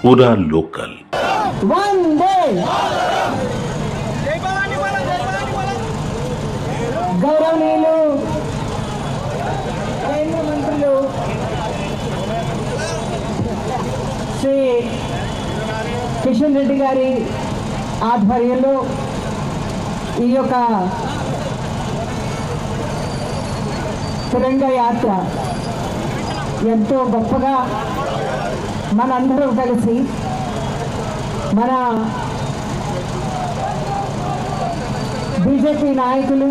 पूरा लोकल। गौरवनीयुलु केंद्र मंत्रुलु श्री కిషన్ రెడ్డి గారి ఆధ్వర్యంలో ఈ యొక్క తిరంగా యాత్ర ఎంతో గొప్పగా మనందరం కలిసి మన బీజేపీ నాయకులు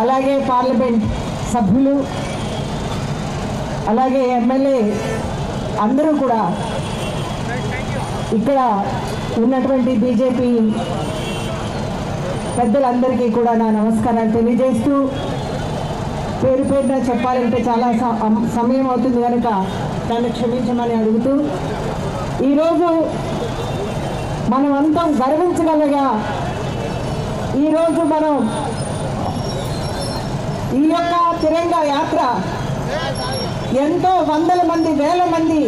అలాగే పార్లమెంట్ సభ్యులు అలాగే ఎమ్మెల్యే అందరూ కూడా ఇక్కడ ఉన్నటువంటి బీజేపీ పెద్దలందరికీ కూడా నా నమస్కారాలు తెలియజేస్తూ పేరు పేరున చెప్పాలంటే చాలా సమయం అవుతుంది కనుక దాన్ని క్షమించమని అడుగుతూ ఈరోజు మనం అంతా గర్వించగలగా ఈరోజు మనం ఈ యొక్క తిరంగా యాత్ర ఎంతో వందల మంది వేల మంది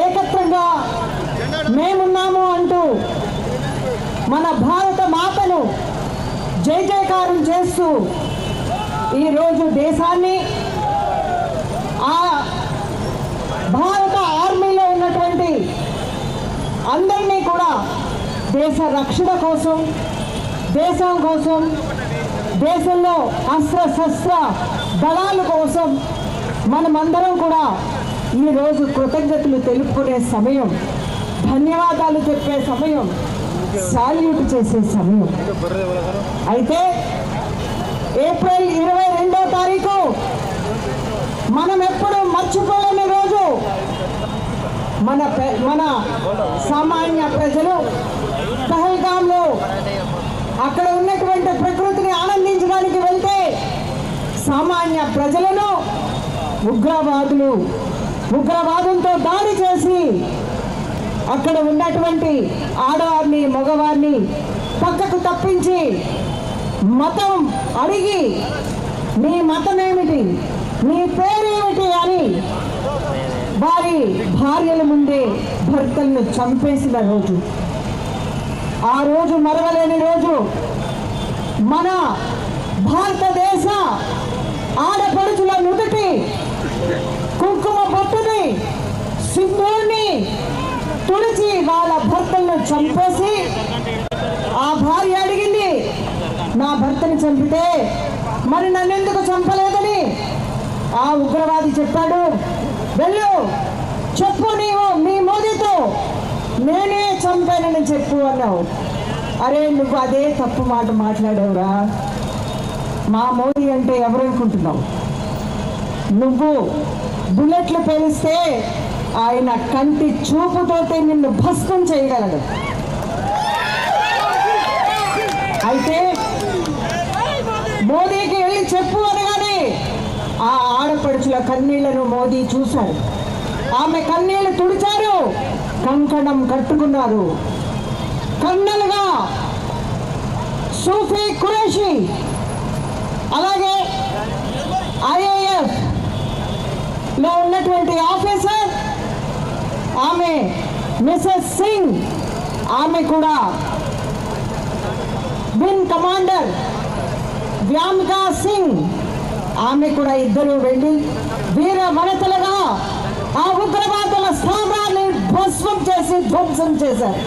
ఏకత్రంగా మేమున్నాము అంటూ మన భారత మాతను జై జయకారం చేస్తూ ఈరోజు దేశాన్ని ఆ భారత ఆర్మీలో ఉన్నటువంటి అందరినీ కూడా దేశ రక్షణ కోసం దేశం కోసం దేశంలో అస్త్రశస్త్ర దళాల కోసం మనమందరం కూడా ఈరోజు కృతజ్ఞతలు తెలుపుకునే సమయం, ధన్యవాదాలు చెప్పే సమయం, సాల్యూట్ చేసే సమయం. అయితే ఏప్రిల్ 22వ తారీఖు మనం ఎప్పుడు మర్చిపోలేని రోజు. మన సామాన్య ప్రజలు పహల్గాంలో అక్కడ ఉన్నటువంటి ప్రకృతిని ఆనందించడానికి వెళ్తే సామాన్య ప్రజలను ఉగ్రవాదంతో దాడి చేసి అక్కడ ఉన్నటువంటి ఆడవారిని మగవారిని పక్కకు తప్పించి మతం అడిగి నీ మతం ఏమిటి, నీ పేరేమిటి అని వారి భార్యల ముందే భర్తలను చంపేసిన రోజు. ఆ రోజు మరవలేని రోజు. మన భారతదేశ ఆడపడుచుల నుదుటి కుంకుమ బొట్టుని సింధూర్ని తుడిచి వాళ్ళ భర్తలను చంపేసి ఆ భార్య అడిగింది, నా భర్తని చంపితే మరి నన్నెందుకు చంపలేదని. ఆ ఉగ్రవాది చెప్పాడు, వెళ్ళు చెప్పు, నీవు మీ మోదీతో నేనే చంపానని చెప్పు అన్నావు. అరే నువ్వు అదే తప్పు మాట మాట్లాడావురా. మా మోదీ అంటే ఎవరనుకుంటున్నావు? నువ్వు బుల్లెట్లు పేలిస్తే ఆయన కంటి చూపుతోటే నిన్ను భస్మం చేయగలడు. అయితే మోదీకి వెళ్ళి చెప్పు అనగానే ఆ ఆడపడుచుల కన్నీళ్లను మోదీ చూశారు. ఆమె కన్నీళ్లు తుడిచారు, కంకణం కట్టుకున్నారు. కన్నలుగా సూఫీ ఖురేషి అలాగే ఐఏఎఫ్ లో ఉన్నటువంటి ఆఫీసర్ ఆమె మిసెస్ సింగ్, ఆమె కూడా వింగ్ కమాండర్ వ్యామికా సింగ్, ఆమె కూడా ఇద్దరు వెళ్ళి వీర వనితలుగా ఆ ఉగ్రవాదుల స్థానాన్ని భస్మం చేసి ధ్వంసం చేశారు.